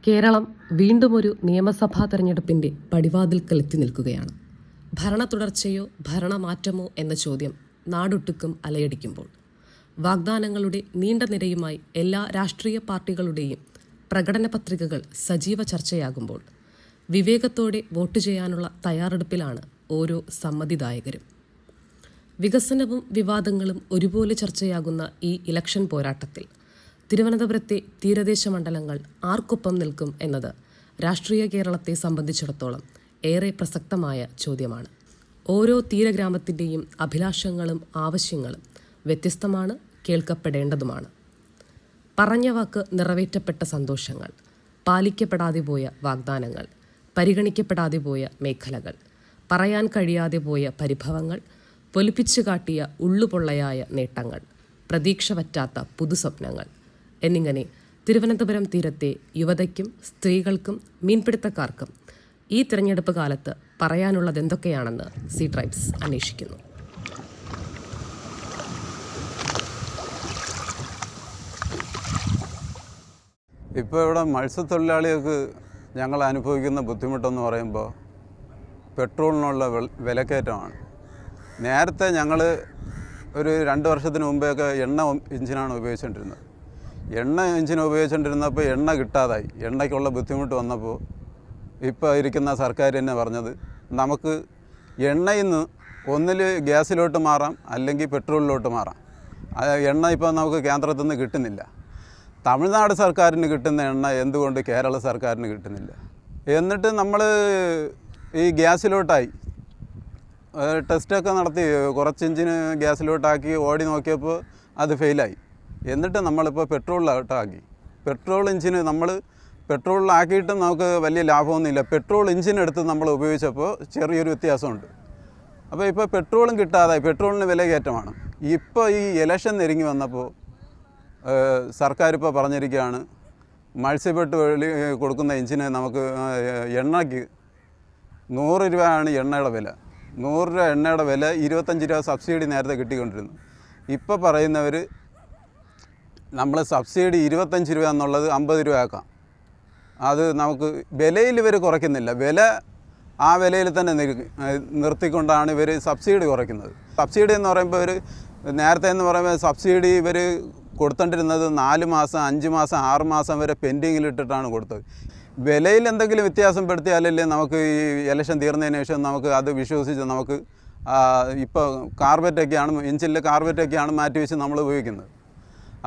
കേരളം വീണ്ടും ഒരു നിയമസഭാ തെരഞ്ഞെടുപ്പിന്റെ പടിവാതിൽക്കൽ എത്തി നിൽക്കുകയാണ്. ഭരണ തുടർച്ചയോ ഭരണമാറ്റമോ എന്ന ചോദ്യം നാടൊട്ടുക്കും അലയടിക്കുമ്പോൾ, വാഗ്ദാനങ്ങളുടെ നീണ്ട നിരയുമായി എല്ലാ രാഷ്ട്രീയ പാർട്ടികളുടെയും പ്രകടന പത്രികകൾ സജീവ ചർച്ചയാകുമ്പോൾ, വിവേകത്തോടെ വോട്ട് ചെയ്യാനുള്ള തയ്യാറെടുപ്പിലാണ് ഓരോ സമ്മതിദായകരും. വികസനവും വിവാദങ്ങളും ഒരുപോലെ ചർച്ചയാകുന്ന ഈ ഇലക്ഷൻ പോരാട്ടത്തിൽ തിരുവനന്തപുരത്തെ തീരദേശ മണ്ഡലങ്ങൾ ആർക്കൊപ്പം നിൽക്കും എന്നത് രാഷ്ട്രീയ കേരളത്തെ സംബന്ധിച്ചിടത്തോളം ഏറെ പ്രസക്തമായ ചോദ്യമാണ്. ഓരോ തീരഗ്രാമത്തിൻ്റെയും അഭിലാഷങ്ങളും ആവശ്യങ്ങളും വ്യത്യസ്തമാണ്, കേൾക്കപ്പെടേണ്ടതുമാണ്. പറഞ്ഞ വാക്ക് നിറവേറ്റപ്പെട്ട സന്തോഷങ്ങൾ, പാലിക്കപ്പെടാതെ പോയ വാഗ്ദാനങ്ങൾ, പരിഗണിക്കപ്പെടാതെ പോയ മേഖലകൾ, പറയാൻ കഴിയാതെ പോയ പരിഭവങ്ങൾ, പൊലിപ്പിച്ചു കാട്ടിയ ഉള്ളുപൊള്ളയായ നേട്ടങ്ങൾ, പ്രതീക്ഷ പറ്റാത്ത പുതുസ്വപ്നങ്ങൾ എന്നിങ്ങനെ തിരുവനന്തപുരം തീരത്തെ യുവതയ്ക്കും സ്ത്രീകൾക്കും മീൻപിടുത്തക്കാർക്കും ഈ തിരഞ്ഞെടുപ്പ് കാലത്ത് പറയാനുള്ളത് എന്തൊക്കെയാണെന്ന് സീ ട്രൈബ്സ് അന്വേഷിക്കുന്നു. ഇപ്പോൾ ഇവിടെ മത്സ്യത്തൊഴിലാളികൾക്ക് ഞങ്ങൾ അനുഭവിക്കുന്ന ബുദ്ധിമുട്ടെന്ന് പറയുമ്പോൾ പെട്രോളിനുള്ള വിലക്കയറ്റമാണ്. നേരത്തെ ഞങ്ങൾ ഒരു 2 വർഷത്തിന് മുമ്പെയൊക്കെ എണ്ണ എഞ്ചിനാണ് ഉപയോഗിച്ചുകൊണ്ടിരുന്നത്. എണ്ണ എഞ്ചിൻ ഉപയോഗിച്ചുകൊണ്ടിരുന്നപ്പോൾ എണ്ണ കിട്ടാതായി. എണ്ണയ്ക്കുള്ള ബുദ്ധിമുട്ട് വന്നപ്പോൾ ഇപ്പോൾ ഇരിക്കുന്ന സർക്കാർ തന്നെ പറഞ്ഞത്, നമുക്ക് എണ്ണയിൽ നിന്ന് ഒന്നിൽ ഗ്യാസിലോട്ട് മാറാം, അല്ലെങ്കിൽ പെട്രോളിലോട്ട് മാറാം. എണ്ണ ഇപ്പോൾ നമുക്ക് കേന്ദ്രത്തിൽ നിന്ന് കിട്ടുന്നില്ല. തമിഴ്നാട് സർക്കാരിന് കിട്ടുന്ന എണ്ണ എന്തുകൊണ്ട് കേരള സർക്കാരിന് കിട്ടുന്നില്ല? എന്നിട്ട് നമ്മൾ ഈ ഗ്യാസിലോട്ടായി ടെസ്റ്റൊക്കെ നടത്തി കുറച്ച് എഞ്ചിന് ഗ്യാസിലോട്ടാക്കി ഓടി നോക്കിയപ്പോൾ അത് ഫെയിലായി. എന്നിട്ട് നമ്മളിപ്പോൾ പെട്രോളിലോട്ടാക്കി. പെട്രോൾ എഞ്ചിന് നമ്മൾ പെട്രോളിലാക്കിയിട്ടും നമുക്ക് വലിയ ലാഭമൊന്നുമില്ല. പെട്രോൾ എഞ്ചിനെടുത്ത് നമ്മൾ ഉപയോഗിച്ചപ്പോൾ ചെറിയൊരു വ്യത്യാസമുണ്ട്. അപ്പോൾ ഇപ്പോൾ പെട്രോളും കിട്ടാതായി, പെട്രോളിന് വില കയറ്റമാണ്. ഇപ്പോൾ ഈ ഇലക്ഷൻ നെരുങ്ങി വന്നപ്പോൾ സർക്കാർ ഇപ്പോൾ പറഞ്ഞിരിക്കുകയാണ്, മത്സ്യബന്ധന കൊടുക്കുന്ന എഞ്ചിന് നമുക്ക് എണ്ണയ്ക്ക് 100 രൂപയാണ് എണ്ണയുടെ വില. 100 രൂപ എണ്ണയുടെ വില, 25 രൂപ സബ്സിഡി നേരത്തെ കിട്ടിക്കൊണ്ടിരുന്നു. ഇപ്പോൾ പറയുന്നവർ നമ്മൾ സബ്സിഡി 25 രൂപ എന്നുള്ളത് 50 രൂപ ആക്കാം. അത് നമുക്ക് വിലയിൽ ഇവർ കുറയ്ക്കുന്നില്ല. വില ആ വിലയിൽ തന്നെ നിർത്തിക്കൊണ്ടാണ് ഇവർ സബ്സിഡി കുറയ്ക്കുന്നത്. സബ്സിഡി എന്ന് പറയുമ്പോൾ ഇവർ നേരത്തെ എന്ന് പറയുമ്പോൾ സബ്സിഡി ഇവർ കൊടുത്തോണ്ടിരുന്നത് 4 മാസം 5 മാസം 6 മാസം വരെ പെൻഡിങ്ങിലിട്ടിട്ടാണ് കൊടുത്തത്. വിലയിൽ എന്തെങ്കിലും വ്യത്യാസം പെടുത്തിയാലല്ലേ നമുക്ക് ഈ ഇലക്ഷൻ തീർന്നതിന് ശേഷം നമുക്ക് അത് വിശ്വസിച്ച് നമുക്ക് ഇപ്പോൾ കാർബറ്റൊക്കെയാണ്, എഞ്ചിനിലെ കാർബറ്റൊക്കെയാണ് മാറ്റി വെച്ച് നമ്മൾ ഉപയോഗിക്കുന്നത്.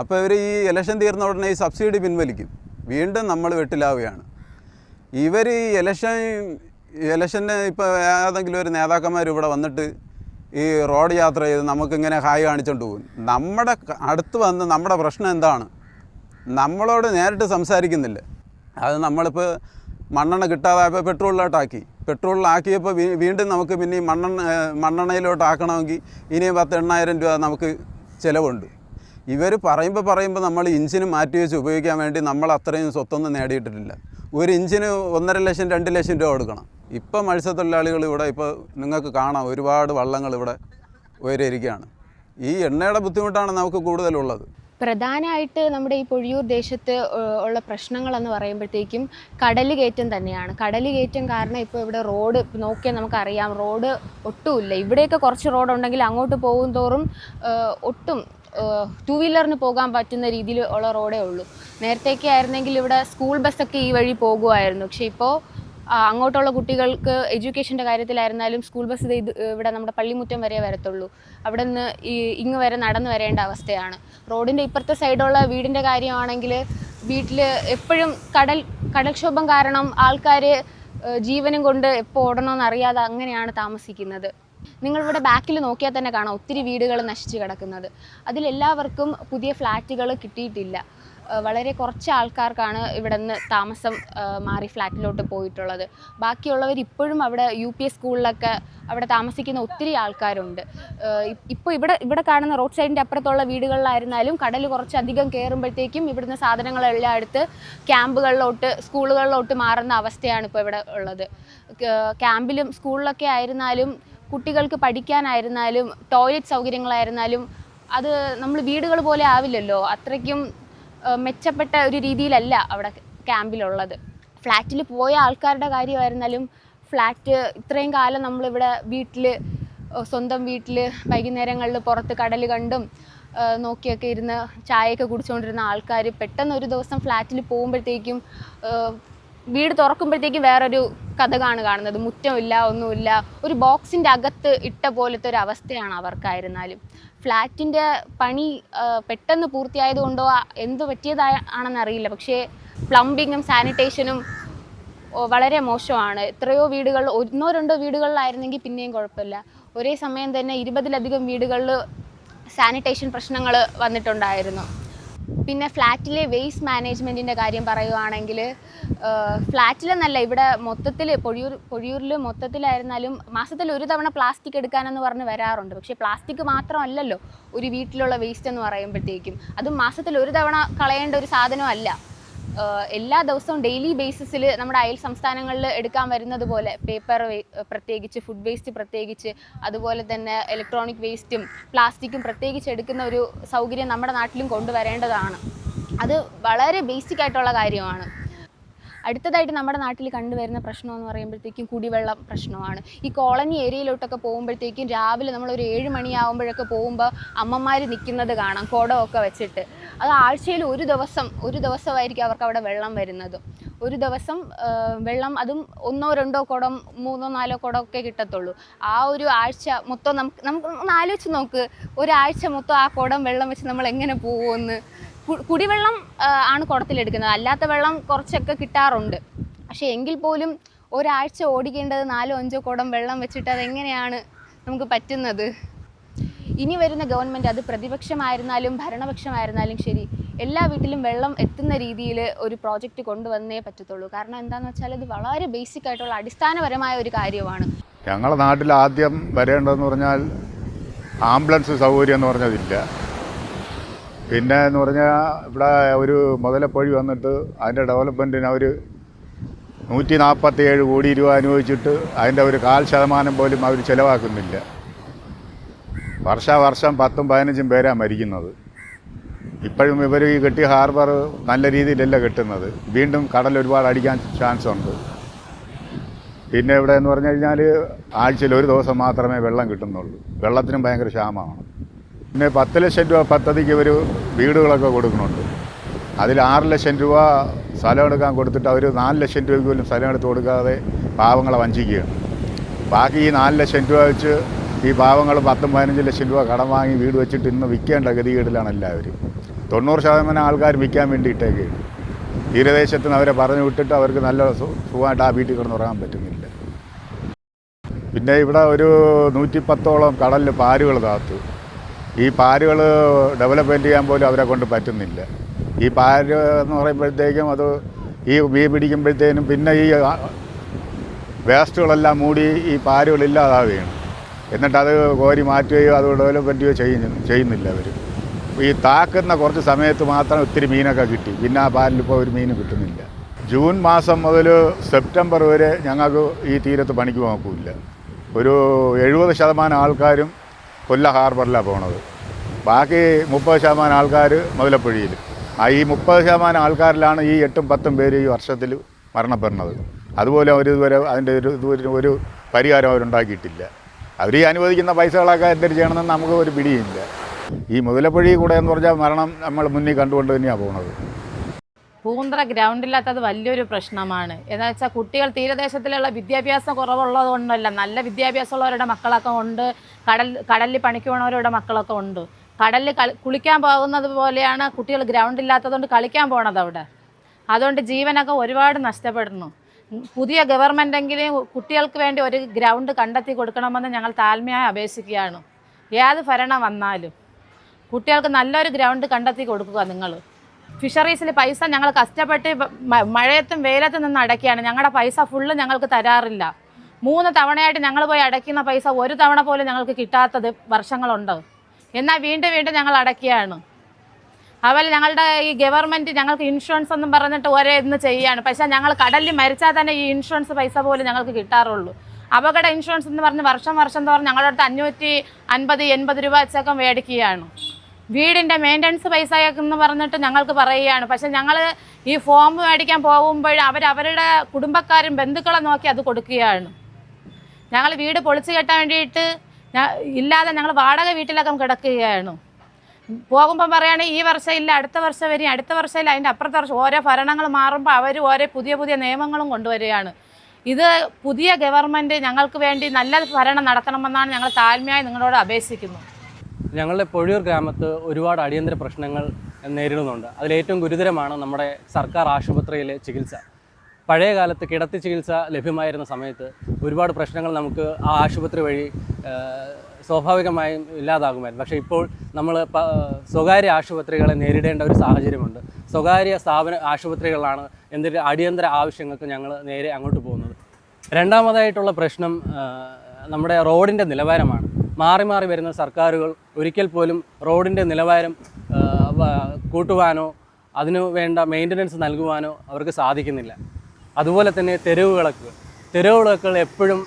അപ്പോൾ ഇവർ ഈ ഇലക്ഷൻ തീർന്ന ഉടനെ ഈ സബ്സിഡി പിൻവലിക്കും. വീണ്ടും നമ്മൾ വെട്ടിലാവുകയാണ്. ഇവർ ഈ ഇലക്ഷന് ഇപ്പോൾ ഏതെങ്കിലും ഒരു നേതാക്കന്മാർ ഇവിടെ വന്നിട്ട് ഈ റോഡ് യാത്ര ചെയ്ത് നമുക്കിങ്ങനെ ഹായ് കാണിച്ചുകൊണ്ട് പോകും. നമ്മുടെ അടുത്ത് വന്ന് നമ്മുടെ പ്രശ്നം എന്താണ് നമ്മളോട് നേരിട്ട് സംസാരിക്കുന്നില്ല. അത് നമ്മളിപ്പോൾ മണ്ണെണ്ണ കിട്ടാതായപ്പോൾ പെട്രോളിലോട്ടാക്കി. പെട്രോളിലാക്കിയപ്പോൾ വീണ്ടും നമുക്ക് പിന്നെ ഈ മണ്ണെണ്ണയിലോട്ടാക്കണമെങ്കിൽ ഇനിയും 10,000-8,000 രൂപ നമുക്ക് ചിലവുണ്ട്. ഇവർ പറയുമ്പോൾ നമ്മൾ ഇഞ്ചിന് മാറ്റി വെച്ച് ഉപയോഗിക്കാൻ വേണ്ടി നമ്മൾ അത്രയും സ്വത്തൊന്നും നേടിയിട്ടിട്ടില്ല. ഒരു ഇഞ്ചിന് 1.5 ലക്ഷം 2 ലക്ഷം രൂപ കൊടുക്കണം. ഇപ്പോൾ മത്സ്യത്തൊഴിലാളികൾ ഇവിടെ ഇപ്പോൾ നിങ്ങൾക്ക് കാണാം, ഒരുപാട് വള്ളങ്ങൾ ഇവിടെ ഉയരിയിരിക്കുകയാണ്. ഈ എണ്ണയുടെ ബുദ്ധിമുട്ടാണ് നമുക്ക് കൂടുതലുള്ളത്. പ്രധാനമായിട്ട് നമ്മുടെ ഈ പൊഴിയൂർ ദേശത്ത് ഉള്ള പ്രശ്നങ്ങളെന്ന് പറയുമ്പോഴത്തേക്കും കടൽ കയറ്റം തന്നെയാണ്. കടൽ കയറ്റം കാരണം ഇപ്പോൾ ഇവിടെ റോഡ് നോക്കിയാൽ നമുക്കറിയാം, റോഡ് ഒട്ടുമില്ല. ഇവിടെയൊക്കെ കുറച്ച് റോഡുണ്ടെങ്കിൽ അങ്ങോട്ട് പോകും തോറും ഒട്ടും 2 വീലറിന് പോകാൻ പറ്റുന്ന രീതിയിൽ ഉള്ള റോഡേ ഉള്ളൂ. നേരത്തേക്ക് ആയിരുന്നെങ്കിൽ ഇവിടെ സ്കൂൾ ബസ്സൊക്കെ ഈ വഴി പോകുമായിരുന്നു. പക്ഷേ ഇപ്പോൾ അങ്ങോട്ടുള്ള കുട്ടികൾക്ക് എഡ്യൂക്കേഷൻ്റെ കാര്യത്തിലായിരുന്നാലും സ്കൂൾ ബസ് ഇവിടെ നമ്മുടെ പള്ളിമുറ്റം വരെ വരത്തുള്ളൂ. അവിടെ നിന്ന് ഇങ്ങ് വരെ നടന്നു വരേണ്ട അവസ്ഥയാണ്. റോഡിൻ്റെ ഇപ്പുറത്തെ സൈഡുള്ള വീടിൻ്റെ കാര്യമാണെങ്കിൽ വീട്ടിൽ എപ്പോഴും കടൽക്ഷോഭം കാരണം ആൾക്കാർ ജീവനും കൊണ്ട് എപ്പോൾ ഓടണമെന്ന് അറിയാതെ അങ്ങനെയാണ് താമസിക്കുന്നത്. നിങ്ങളിവിടെ ബാക്കിൽ നോക്കിയാൽ തന്നെ കാണാം ഒത്തിരി വീടുകൾ നശിച്ച് കിടക്കുന്നത്. അതിലെല്ലാവർക്കും പുതിയ ഫ്ലാറ്റുകൾ കിട്ടിയിട്ടില്ല. വളരെ കുറച്ച് ആൾക്കാർക്കാണ് ഇവിടെ നിന്ന് താമസം മാറി ഫ്ലാറ്റിലോട്ട് പോയിട്ടുള്ളത്. ബാക്കിയുള്ളവർ ഇപ്പോഴും അവിടെ UPS സ്കൂളിലൊക്കെ അവിടെ താമസിക്കുന്ന ഒത്തിരി ആൾക്കാരുണ്ട്. ഇപ്പോൾ ഇവിടെ കാണുന്ന റോഡ് സൈഡിൻ്റെ അപ്പുറത്തുള്ള വീടുകളിലായിരുന്നാലും കടൽ കുറച്ചധികം കയറുമ്പോഴത്തേക്കും ഇവിടുന്ന് സാധനങ്ങളെല്ലാം എടുത്ത് ക്യാമ്പുകളിലോട്ട് സ്കൂളുകളിലോട്ട് മാറുന്ന അവസ്ഥയാണ് ഇപ്പോൾ ഇവിടെ ഉള്ളത്. ക്യാമ്പിലും സ്കൂളിലൊക്കെ ആയിരുന്നാലും കുട്ടികൾക്ക് പഠിക്കാനായിരുന്നാലും ടോയ്ലറ്റ് സൗകര്യങ്ങളായിരുന്നാലും അത് നമ്മൾ വീടുകൾ പോലെ ആവില്ലല്ലോ. അത്രയ്ക്കും മെച്ചപ്പെട്ട ഒരു രീതിയിലല്ല അവിടെ ക്യാമ്പിലുള്ളത്. ഫ്ലാറ്റിൽ പോയ ആൾക്കാരുടെ കാര്യമായിരുന്നാലും ഫ്ലാറ്റ് ഇത്രയും കാലം നമ്മളിവിടെ സ്വന്തം വീട്ടിൽ വൈകുന്നേരങ്ങളിൽ പുറത്ത് കടൽ കണ്ടും നോക്കിയൊക്കെ ഇരുന്ന് ചായയൊക്കെ കുടിച്ചുകൊണ്ടിരുന്ന ആൾക്കാർ പെട്ടെന്ന് ഒരു ദിവസം ഫ്ലാറ്റിൽ പോകുമ്പോഴത്തേക്കും വീട് തുറക്കുമ്പോഴത്തേക്കും വേറൊരു കഥ കാണുന്നത്. മുറ്റമില്ല, ഒന്നുമില്ല, ഒരു ബോക്സിൻ്റെ അകത്ത് ഇട്ട പോലത്തെ ഒരു അവസ്ഥയാണ് അവർക്കായിരുന്നാലും. ഫ്ലാറ്റിൻ്റെ പണി പെട്ടെന്ന് പൂർത്തിയായതുകൊണ്ടോ എന്ത് പറ്റിയതാണെന്നറിയില്ല, പക്ഷേ പ്ലംബിങ്ങും സാനിറ്റേഷനും വളരെ മോശമാണ്. എത്രയോ വീടുകൾ, 1-2 വീടുകളിലായിരുന്നെങ്കിൽ പിന്നെയും കുഴപ്പമില്ല. ഒരേ സമയം തന്നെ 20-ലധികം വീടുകളിൽ സാനിറ്റേഷൻ പ്രശ്നങ്ങൾ വന്നിട്ടുണ്ടായിരുന്നു. പിന്നെ ഫ്ലാറ്റിലെ വേസ്റ്റ് മാനേജ്മെൻറ്റിൻ്റെ കാര്യം പറയുകയാണെങ്കിൽ ഫ്ലാറ്റിലെന്നല്ല, ഇവിടെ മൊത്തത്തിൽ പൊഴിയൂരിൽ മൊത്തത്തിലായിരുന്നാലും മാസത്തിൽ ഒരു തവണ പ്ലാസ്റ്റിക് എടുക്കാനെന്ന് പറഞ്ഞ് വരാറുണ്ട്. പക്ഷേ പ്ലാസ്റ്റിക് മാത്രമല്ലല്ലോ ഒരു വീട്ടിലുള്ള വേസ്റ്റ് എന്ന് പറയുമ്പോഴത്തേക്കും. അതും മാസത്തിൽ ഒരു തവണ കളയേണ്ട ഒരു സാധനമല്ല. എല്ലാ ദിവസവും ഡെയിലി ബേസിസിൽ നമ്മുടെ അയൽ സംസ്ഥാനങ്ങളിൽ എടുക്കാൻ വരുന്നത് പോലെ പേപ്പർ പ്രത്യേകിച്ച്, ഫുഡ് വേസ്റ്റ് പ്രത്യേകിച്ച്, അതുപോലെ തന്നെ ഇലക്ട്രോണിക് വേസ്റ്റും പ്ലാസ്റ്റിക്കും പ്രത്യേകിച്ച് എടുക്കുന്ന ഒരു സൗകര്യം നമ്മുടെ നാട്ടിലും കൊണ്ടുവരേണ്ടതാണ്. അത് വളരെ ബേസിക് ആയിട്ടുള്ള കാര്യമാണ്. അടുത്തതായിട്ട് നമ്മുടെ നാട്ടിൽ കണ്ടുവരുന്ന പ്രശ്നം എന്ന് പറയുമ്പോഴത്തേക്കും കുടിവെള്ളം പ്രശ്നമാണ്. ഈ കോളനി ഏരിയയിലോട്ടൊക്കെ പോകുമ്പോഴത്തേക്കും രാവിലെ നമ്മളൊരു 7 മണിയാകുമ്പോഴൊക്കെ പോകുമ്പോൾ അമ്മമാർ നിൽക്കുന്നത് കാണാം കുടമൊക്കെ വെച്ചിട്ട്. അത് ആഴ്ചയിൽ ഒരു ദിവസമായിരിക്കും അവർക്ക് അവിടെ വെള്ളം വരുന്നത്. ഒരു ദിവസം വെള്ളം, അതും 1-2 കുടം 3-4 കുടമൊക്കെ കിട്ടത്തുള്ളൂ. ആ ഒരു ആഴ്ച മൊത്തം നമുക്ക് ഒന്ന് ആലോചിച്ച് നോക്ക്, ഒരാഴ്ച മൊത്തം ആ കുടം വെള്ളം വെച്ച് നമ്മൾ എങ്ങനെ പോകുമെന്ന്. കുടിവെള്ളം ആണ് കുടത്തിലെടുക്കുന്നത്, അല്ലാത്ത വെള്ളം കുറച്ചൊക്കെ കിട്ടാറുണ്ട്. പക്ഷേ എങ്കിൽ പോലും ഒരാഴ്ച ഓടിക്കേണ്ടത് 4-5 കുടം വെള്ളം വെച്ചിട്ട് അതെങ്ങനെയാണ് നമുക്ക് പറ്റുന്നത്? ഇനി വരുന്ന ഗവൺമെൻറ്, അത് പ്രതിപക്ഷമായിരുന്നാലും ഭരണപക്ഷമായിരുന്നാലും ശരി, എല്ലാ വീട്ടിലും വെള്ളം എത്തുന്ന രീതിയിൽ ഒരു പ്രോജക്റ്റ് കൊണ്ടുവന്നേ പറ്റത്തുള്ളൂ. കാരണം എന്താണെന്ന് വെച്ചാൽ ഇത് വളരെ ബേസിക് ആയിട്ടുള്ള അടിസ്ഥാനപരമായ ഒരു കാര്യമാണ്. ഞങ്ങളുടെ നാട്ടിൽ ആദ്യം വരേണ്ടതെന്ന് പറഞ്ഞാൽ ആംബുലൻസ് സൗകര്യം എന്ന് പറഞ്ഞതില്ല. പിന്നെ എന്ന് പറഞ്ഞാൽ ഇവിടെ ഒരു മുതലപ്പൊഴി വന്നിട്ട് അതിൻ്റെ ഡെവലപ്മെൻറ്റിന് അവർ 147 കോടി രൂപ അനുവദിച്ചിട്ട് അതിൻ്റെ ഒരു 1/4% പോലും അവർ ചിലവാക്കുന്നില്ല. വർഷം 10-15 പേരാണ് മരിക്കുന്നത്. ഇപ്പോഴും ഇവർ ഈ കെട്ടിയ ഹാർബർ നല്ല രീതിയിലല്ല കെട്ടുന്നത്. വീണ്ടും കടൽ ഒരുപാട് അടിക്കാൻ ചാൻസ് ഉണ്ട്. പിന്നെ ഇവിടെ എന്ന് പറഞ്ഞു കഴിഞ്ഞാൽ ആഴ്ചയിൽ ഒരു ദിവസം മാത്രമേ വെള്ളം കിട്ടുന്നുള്ളൂ. വെള്ളത്തിനും ഭയങ്കര ക്ഷാമമാണ്. പിന്നെ 10 ലക്ഷം രൂപ പദ്ധതിക്ക് ഇവർ വീടുകളൊക്കെ കൊടുക്കുന്നുണ്ട്. അതിൽ 6 ലക്ഷം രൂപ സ്ഥലം എടുക്കാൻ കൊടുത്തിട്ട് അവർ 4 ലക്ഷം രൂപയ്ക്ക് പോലും സ്ഥലം എടുത്ത് കൊടുക്കാതെ പാവങ്ങളെ വഞ്ചിക്കുകയാണ്. ബാക്കി ഈ 4 ലക്ഷം രൂപ വെച്ച് ഈ പാവങ്ങൾ 10-15 ലക്ഷം രൂപ കടം വാങ്ങി വീട് വെച്ചിട്ട് ഇന്ന് വിൽക്കേണ്ട ഗതികേടിലാണ് എല്ലാവരും. 90% ആൾക്കാർ വിൽക്കാൻ വേണ്ടി ഇട്ടേക്കുകയാണ്. തീരദേശത്ത് നിന്ന് അവരെ പറഞ്ഞു വിട്ടിട്ട് അവർക്ക് നല്ല സുഖമായിട്ട് ആ വീട്ടിൽ കിടന്നുറങ്ങാൻ പറ്റുന്നില്ല. പിന്നെ ഇവിടെ ഒരു 110ഓളം കടലിൽ പാരുകൾ താത്തു. ഈ പാരുകൾ ഡെവലപ്മെൻറ്റ് ചെയ്യാൻ പോലും അവരെ കൊണ്ട് പറ്റുന്നില്ല. ഈ പാര് എന്ന് പറയുമ്പോഴത്തേക്കും അത് ഈ മീൻ പിടിക്കുമ്പോഴത്തേനും പിന്നെ ഈ വേസ്റ്റുകളെല്ലാം മൂടി ഈ പാരുകളില്ലാതാവുകയാണ്. എന്നിട്ടത് കോരി മാറ്റുകയോ അത് ഡെവലപ്മെൻറ്റ് ചെയ്യുന്നില്ല അവർ. ഈ താക്കുന്ന കുറച്ച് സമയത്ത് മാത്രം ഒത്തിരി മീനൊക്കെ കിട്ടി. പിന്നെ ആ പാലിലിപ്പോൾ ഒരു മീനും കിട്ടുന്നില്ല. ജൂൺ മാസം മുതൽ സെപ്റ്റംബർ വരെ ഞങ്ങൾക്ക് ഈ തീരത്ത് പണിക്ക് നോക്കില്ല. ഒരു 70% ആൾക്കാരും കൊല്ലം ഹാർബറിലാണ് പോണത്. ബാക്കി 30% ആൾക്കാർ മുതലപ്പൊഴിയിൽ. ഈ 30% ആൾക്കാരിലാണ് ഈ 8-10 പേര് ഈ വർഷത്തിൽ മരണപ്പെടുന്നത്. അതുപോലെ അവരിതുവരെ അതിൻ്റെ ഒരു പരിഹാരം അവരുണ്ടാക്കിയിട്ടില്ല. അവർ ഈ അനുവദിക്കുന്ന പൈസകളൊക്കെ എന്തൊരു ചെയ്യണമെന്ന് നമുക്ക് ഒരു പിടിയില്ല. ഈ മുതലപ്പൊഴി കൂടെ എന്ന് പറഞ്ഞാൽ മരണം നമ്മൾ മുന്നിൽ കണ്ടുകൊണ്ട് തന്നെയാണ് പോകുന്നത്. പൂന്തറ ഗ്രൗണ്ടില്ലാത്തത് വലിയൊരു പ്രശ്നമാണ്. എന്താ വെച്ചാൽ കുട്ടികൾ തീരദേശത്തിലുള്ള വിദ്യാഭ്യാസം കുറവുള്ളത് കൊണ്ടല്ല, നല്ല വിദ്യാഭ്യാസമുള്ളവരുടെ മക്കളൊക്കെ ഉണ്ട്. കടലിൽ പണിക്ക് പോകുന്നവരുടെ മക്കളൊക്കെ ഉണ്ട്. കടലിൽ കുളിക്കാൻ പോകുന്നത് പോലെയാണ് കുട്ടികൾ ഗ്രൗണ്ടില്ലാത്തതുകൊണ്ട് കളിക്കാൻ പോണത് അവിടെ. അതുകൊണ്ട് ജീവനൊക്കെ ഒരുപാട് നഷ്ടപ്പെടുന്നു. പുതിയ ഗവൺമെൻറ്റെങ്കിലും കുട്ടികൾക്ക് വേണ്ടി ഒരു ഗ്രൗണ്ട് കണ്ടെത്തി കൊടുക്കണമെന്ന് ഞങ്ങൾ താഴ്മയായി അപേക്ഷിക്കുകയാണ്. ഏത് ഭരണം വന്നാലും കുട്ടികൾക്ക് നല്ലൊരു ഗ്രൗണ്ട് കണ്ടെത്തി കൊടുക്കുക. നിങ്ങൾ ഫിഷറീസിൽ പൈസ ഞങ്ങൾ കഷ്ടപ്പെട്ട് മഴയത്തും വെയിലത്തും നിന്ന് അടയ്ക്കുകയാണ്. ഞങ്ങളുടെ പൈസ ഫുള്ള് ഞങ്ങൾക്ക് തരാറില്ല. 3 തവണയായിട്ട് ഞങ്ങൾ പോയി അടയ്ക്കുന്ന പൈസ ഒരു തവണ പോലും ഞങ്ങൾക്ക് കിട്ടാത്തത് വർഷങ്ങളുണ്ട്. എന്നാൽ വീണ്ടും ഞങ്ങൾ അടയ്ക്കുകയാണ്. അതുപോലെ ഞങ്ങളുടെ ഈ ഗവൺമെൻറ് ഞങ്ങൾക്ക് ഇൻഷുറൻസ് എന്നും പറഞ്ഞിട്ട് ഒരേ ഇന്ന് ചെയ്യുകയാണ്. പക്ഷേ ഞങ്ങൾ കടലിൽ മരിച്ചാൽ തന്നെ ഈ ഇൻഷുറൻസ് പൈസ പോലും ഞങ്ങൾക്ക് കിട്ടാറുള്ളൂ. അപകട ഇൻഷുറൻസ് എന്ന് പറഞ്ഞ് വർഷം തോറും ഞങ്ങളുടെ അടുത്ത് 550-80 രൂപ വെച്ചൊക്കെ മേടിക്കുകയാണ്. വീടിൻ്റെ മെയിൻ്റനൻസ് പൈസ എന്ന് പറഞ്ഞിട്ട് ഞങ്ങൾക്ക് പറയുകയാണ്. പക്ഷേ ഞങ്ങൾ ഈ ഫോം മേടിക്കാൻ പോകുമ്പോൾ അവരുടെ കുടുംബക്കാരും ബന്ധുക്കളെ നോക്കി അത് കൊടുക്കുകയാണ്. ഞങ്ങൾ വീട് പൊളിച്ചു കെട്ടാൻ വേണ്ടിയിട്ട് ഇല്ലാതെ ഞങ്ങൾ വാടക വീട്ടിലൊക്കെ കിടക്കുകയാണ്. പോകുമ്പം പറയുകയാണെങ്കിൽ ഈ വർഷം ഇല്ല, അടുത്ത വർഷം വരും, അടുത്ത വർഷം ഇല്ല, അതിൻ്റെ അപ്പുറത്തെ വർഷം. ഓരോ ഭരണങ്ങൾ മാറുമ്പോൾ അവർ ഓരോ പുതിയ പുതിയ നിയമങ്ങളും കൊണ്ടുവരികയാണ്. ഇത് പുതിയ ഗവൺമെൻറ് ഞങ്ങൾക്ക് വേണ്ടി നല്ല ഭരണം നടത്തണമെന്നാണ് ഞങ്ങൾ താഴ്മയായി നിങ്ങളോട് അപേക്ഷിക്കുന്നത്. ഞങ്ങളുടെ പൊഴിയൂർ ഗ്രാമത്ത് ഒരുപാട് അടിയന്തര പ്രശ്നങ്ങൾ നേരിടുന്നുണ്ട്. അതിലേറ്റവും ഗുരുതരമാണ് നമ്മുടെ സർക്കാർ ആശുപത്രിയിലെ ചികിത്സ. പഴയ കാലത്ത് കിടത്തി ചികിത്സ ലഭ്യമായിരുന്ന സമയത്ത് ഒരുപാട് പ്രശ്നങ്ങൾ നമുക്ക് ആ ആശുപത്രി വഴി സ്വാഭാവികമായും ഇല്ലാതാകുമായിരുന്നു. പക്ഷേ ഇപ്പോൾ നമ്മൾ സ്വകാര്യ ആശുപത്രികളെ നേരിടേണ്ട ഒരു സാഹചര്യമുണ്ട്. സ്വകാര്യ ആശുപത്രികളാണ് എന്തെങ്കിലും അടിയന്തര ആവശ്യങ്ങൾക്ക് ഞങ്ങൾ നേരെ അങ്ങോട്ട് പോകുന്നത്. രണ്ടാമതായിട്ടുള്ള പ്രശ്നം നമ്മുടെ റോഡിൻ്റെ നിലവാരമാണ്. മാറി മാറി വരുന്ന സർക്കാരുകൾ ഒരിക്കൽ പോലും റോഡിൻ്റെ നിലവാരം കൂട്ടുവാനോ അതിനു വേണ്ട മെയിൻ്റനൻസ് നൽകുവാനോ അവർക്ക് സാധിക്കുന്നില്ല. അതുപോലെ തന്നെ തെരുവ് വിളക്കുകൾ എപ്പോഴും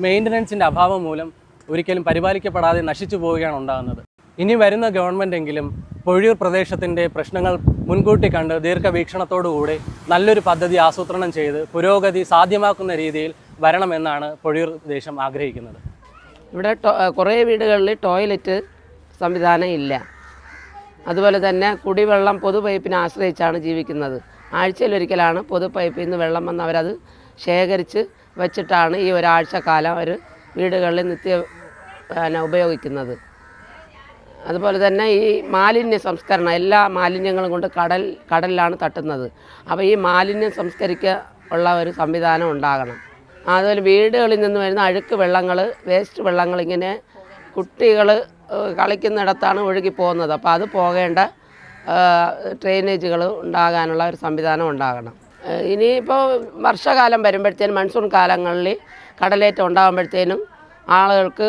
മെയിൻ്റനൻസിൻ്റെ അഭാവം മൂലം ഒരിക്കലും പരിപാലിക്കപ്പെടാതെ നശിച്ചു പോവുകയാണ് ഉണ്ടാകുന്നത്. ഇനി വരുന്ന ഗവൺമെൻറ്റെങ്കിലും പൊഴിയൂർ പ്രദേശത്തിൻ്റെ പ്രശ്നങ്ങൾ മുൻകൂട്ടി കണ്ട് ദീർഘവീക്ഷണത്തോടുകൂടി നല്ലൊരു പദ്ധതി ആസൂത്രണം ചെയ്ത് പുരോഗതി സാധ്യമാക്കുന്ന രീതിയിൽ വരണമെന്നാണ് പൊഴിയൂർ ദേശം ആഗ്രഹിക്കുന്നത്. ഇവിടെ കുറേ വീടുകളിൽ ടോയ്ലറ്റ് സംവിധാനം ഇല്ല. അതുപോലെ തന്നെ കുടിവെള്ളം പൊതു പൈപ്പിനെ ആശ്രയിച്ചാണ് ജീവിക്കുന്നത്. ആഴ്ചയിലൊരിക്കലാണ് പൊതു പൈപ്പിൽ നിന്ന് വെള്ളം വന്ന് അവരത് ശേഖരിച്ച് വെച്ചിട്ടാണ് ഈ ഒരാഴ്ച കാലം അവർ വീടുകളിൽ ഉപയോഗിക്കുന്നത്. അതുപോലെ തന്നെ ഈ മാലിന്യ സംസ്കരണം, എല്ലാ മാലിന്യങ്ങളും കൊണ്ട് കടലിലാണ് തട്ടുന്നത്. അപ്പോൾ ഈ മാലിന്യം സംസ്കരിക്കാനുള്ള ഒരു സംവിധാനം ഉണ്ടാകണം. അതുപോലെ വീടുകളിൽ നിന്ന് വരുന്ന അഴുക്ക് വെള്ളങ്ങൾ, വേസ്റ്റ് വെള്ളങ്ങൾ ഇങ്ങനെ കുട്ടികൾ കളിക്കുന്നിടത്താണ് ഒഴുകി പോകുന്നത്. അപ്പോൾ അത് പോകേണ്ട ഡ്രെയിനേജുകൾ ഉണ്ടാകാനുള്ള ഒരു സംവിധാനം ഉണ്ടാകണം. ഇനിയിപ്പോൾ വർഷകാലം വരുമ്പോഴത്തേനും, മൺസൂൺ കാലങ്ങളിൽ കടലേറ്റം ഉണ്ടാകുമ്പോഴത്തേനും ആളുകൾക്ക്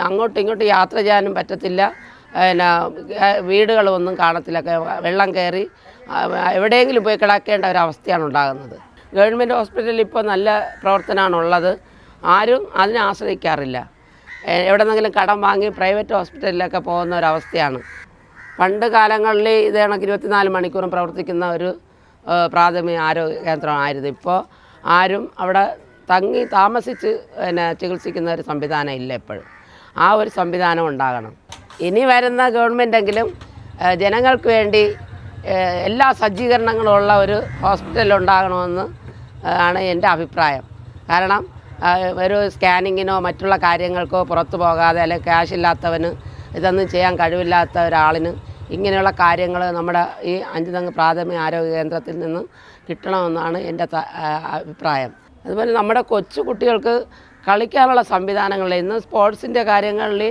അങ്ങോട്ടും ഇങ്ങോട്ടും യാത്ര ചെയ്യാനും പറ്റത്തില്ല. പിന്നെ വീടുകളൊന്നും കാണത്തില്ല, വെള്ളം കയറി എവിടെയെങ്കിലും പോയി കിടക്കേണ്ട ഒരവസ്ഥയാണ് ഉണ്ടാകുന്നത്. ഗവൺമെൻറ് ഹോസ്പിറ്റലിൽ ഇപ്പോൾ നല്ല പ്രവർത്തനമാണുള്ളത്. ആരും അതിനെ ആശ്രയിക്കാറില്ല. എവിടെ നിന്നെങ്കിലും കടം വാങ്ങി പ്രൈവറ്റ് ഹോസ്പിറ്റലിലൊക്കെ പോകുന്ന ഒരവസ്ഥയാണ്. പണ്ട് കാലങ്ങളിൽ ഇത് കണക്ക് 24 മണിക്കൂറും പ്രവർത്തിക്കുന്ന ഒരു പ്രാഥമിക ആരോഗ്യ കേന്ദ്രമായിരുന്നു. ഇപ്പോൾ ആരും അവിടെ താമസിച്ച് ചികിത്സിക്കുന്ന ഒരു സംവിധാനം ഇല്ല. എപ്പോഴും ആ ഒരു സംവിധാനം ഉണ്ടാകണം. ഇനി വരുന്ന ഗവൺമെൻറ്റെങ്കിലും ജനങ്ങൾക്ക് വേണ്ടി എല്ലാ സജ്ജീകരണങ്ങളും ഉള്ള ഒരു ഹോസ്പിറ്റൽ ഉണ്ടാകണമെന്ന് ആണ് എൻ്റെ അഭിപ്രായം. കാരണം ഒരു സ്കാനിങ്ങിനോ മറ്റുള്ള കാര്യങ്ങൾക്കോ പുറത്തു പോകാതെ, അല്ലെങ്കിൽ ക്യാഷ് ഇല്ലാത്തവന്, ഇതൊന്നും ചെയ്യാൻ കഴിവില്ലാത്ത ഒരാളിന് ഇങ്ങനെയുള്ള കാര്യങ്ങൾ നമ്മുടെ ഈ 5 തെങ്ങ് പ്രാഥമിക ആരോഗ്യ കേന്ദ്രത്തിൽ നിന്ന് കിട്ടണമെന്നാണ് എൻ്റെ അഭിപ്രായം. അതുപോലെ നമ്മുടെ കൊച്ചു കുട്ടികൾക്ക് കളിക്കാനുള്ള സംവിധാനങ്ങൾ, ഇന്ന് സ്പോർട്സിൻ്റെ കാര്യങ്ങളിൽ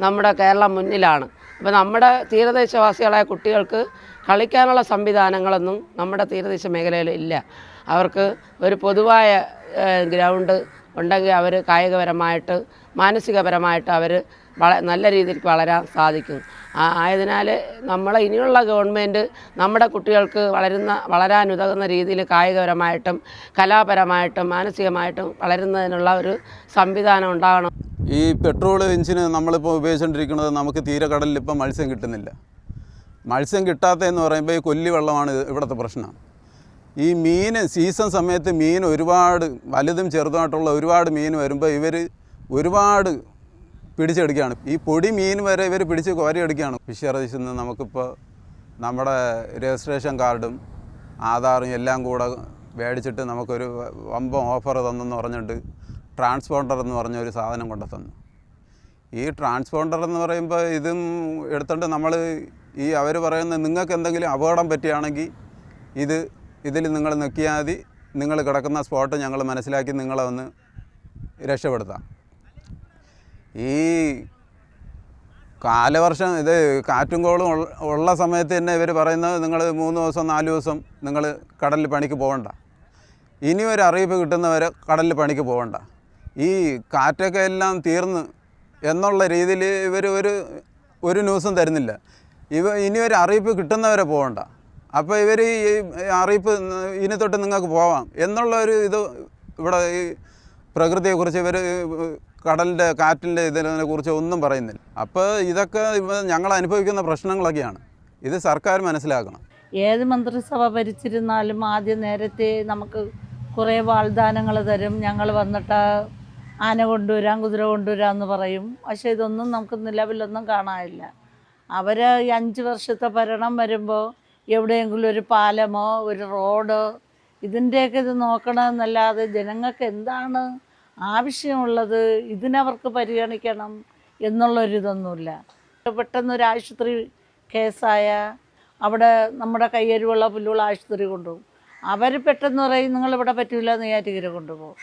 നമ്മുടെ കേരളം മുന്നിലാണ്. അപ്പോൾ നമ്മുടെ തീരദേശവാസികളായ കുട്ടികൾക്ക് കളിക്കാനുള്ള സംവിധാനങ്ങളൊന്നും നമ്മുടെ തീരദേശ മേഖലയിൽ ഇല്ല. അവർക്ക് ഒരു പൊതുവായ ഗ്രൗണ്ട് ഉണ്ടെങ്കിൽ അവർ കായികപരമായിട്ട് മാനസികപരമായിട്ട് അവർ നല്ല രീതിക്ക് വളരാൻ സാധിക്കും. ആയതിനാൽ ഇനിയുള്ള ഗവൺമെൻറ് നമ്മുടെ കുട്ടികൾക്ക് വളരാനുതകുന്ന രീതിയിൽ കായികപരമായിട്ടും കലാപരമായിട്ടും മാനസികമായിട്ടും വളരുന്നതിനുള്ള ഒരു സംവിധാനം ഉണ്ടാകണം. ഈ പെട്രോൾ എഞ്ചിന് നമ്മളിപ്പോൾ ഉപയോഗിച്ചുകൊണ്ടിരിക്കുന്നത് നമുക്ക് തീരെ കടലിൽ ഇപ്പം മത്സ്യം കിട്ടുന്നില്ല. മത്സ്യം കിട്ടാത്തതെന്ന് പറയുമ്പോൾ ഈ കൊല്ലി വെള്ളമാണ് ഇവിടുത്തെ പ്രശ്നം. ഈ മീൻ സീസൺ സമയത്ത് മീൻ ഒരുപാട് വലുതും ചെറുതുമായിട്ടുള്ള ഒരുപാട് മീൻ വരുമ്പോൾ ഇവർ ഒരുപാട് പിടിച്ചെടുക്കുകയാണ്. ഈ പൊടി മീൻ വരെ ഇവർ പിടിച്ച് കോരിയെടുക്കുകയാണ്. ഫിഷറീസിൽ നിന്ന് നമുക്കിപ്പോൾ നമ്മുടെ രജിസ്ട്രേഷൻ കാർഡും ആധാറും എല്ലാം കൂടെ മേടിച്ചിട്ട് നമുക്കൊരു വമ്പം ഓഫർ തന്നെന്ന് പറഞ്ഞിട്ട് ട്രാൻസ്പോണ്ടർ എന്ന് പറഞ്ഞ ഒരു സാധനം കൊണ്ട് തന്നു. ഈ ട്രാൻസ്പോണ്ടർ എന്ന് പറയുമ്പോൾ ഇതും എടുത്തിട്ട് നമ്മൾ ഈ അവർ പറയുന്ന നിങ്ങൾക്ക് എന്തെങ്കിലും അപകടം പറ്റുകയാണെങ്കിൽ ഇതിൽ നിങ്ങൾ നിൽക്കിയാൽ മതി, നിങ്ങൾ കിടക്കുന്ന സ്പോട്ട് ഞങ്ങൾ മനസ്സിലാക്കി നിങ്ങളെ ഒന്ന് രക്ഷപ്പെടുത്താം. ഈ കാലവർഷം ഇത് കാറ്റും കോളും ഉള്ള സമയത്ത് തന്നെ ഇവർ പറയുന്നത് നിങ്ങൾ 3 ദിവസം 4 ദിവസം നിങ്ങൾ കടലിൽ പണിക്ക് പോകണ്ട, ഇനി ഒരു അറിയിപ്പ് കിട്ടുന്നവരെ കടലിൽ പണിക്ക് പോകണ്ട, ഈ കാറ്റൊക്കെ എല്ലാം തീർന്ന് എന്നുള്ള രീതിയിൽ ഇവർ ഒരു ന്യൂസും തരുന്നില്ല. ഇനി ഒരു അറിയിപ്പ് കിട്ടുന്നവരെ പോകണ്ട, അപ്പോൾ ഇവർ ഈ അറിയിപ്പ് ഇനി തൊട്ട് നിങ്ങൾക്ക് പോവാം എന്നുള്ളൊരു ഇത് ഇവിടെ ഈ പ്രകൃതിയെക്കുറിച്ച് ഇവർ കടലിൻ്റെ കാറ്റിൻ്റെ ഇതിനെക്കുറിച്ച് ഒന്നും പറയുന്നില്ല. അപ്പോൾ ഇതൊക്കെ ഞങ്ങൾ അനുഭവിക്കുന്ന പ്രശ്നങ്ങളൊക്കെയാണ്. ഇത് സർക്കാർ മനസ്സിലാക്കണം. ഏത് മന്ത്രിസഭ ഭരിച്ചിരുന്നാലും ആദ്യം നേരത്തെ നമുക്ക് കുറേ വാഗ്ദാനങ്ങൾ തരും. ഞങ്ങൾ വന്നിട്ട് ആന കൊണ്ടുവരാം, കുതിര കൊണ്ടുവരാം എന്ന് പറയും. പക്ഷേ ഇതൊന്നും നമുക്ക് നിലവിലൊന്നും കാണാനില്ല. അവർ ഈ 5 വർഷത്തെ ഭരണം വരുമ്പോൾ എവിടെയെങ്കിലും ഒരു പാലമോ ഒരു റോഡോ ഇതിൻ്റെയൊക്കെ ഇത് നോക്കണമെന്നല്ലാതെ ജനങ്ങൾക്ക് എന്താണ് ആവശ്യമുള്ളത് ഇതിനവർക്ക് പരിഗണിക്കണം എന്നുള്ളൊരിതൊന്നുമില്ല. പെട്ടെന്നൊരു ആശുപത്രി കേസായ അവിടെ നമ്മുടെ കയ്യരുവുള്ള പുല്ലുള്ള ആശുപത്രി കൊണ്ടുപോകും. അവർ പെട്ടെന്ന് പറയും നിങ്ങളിവിടെ പറ്റില്ല, നെയ്യാറ്റിക്കര കൊണ്ടുപോകും.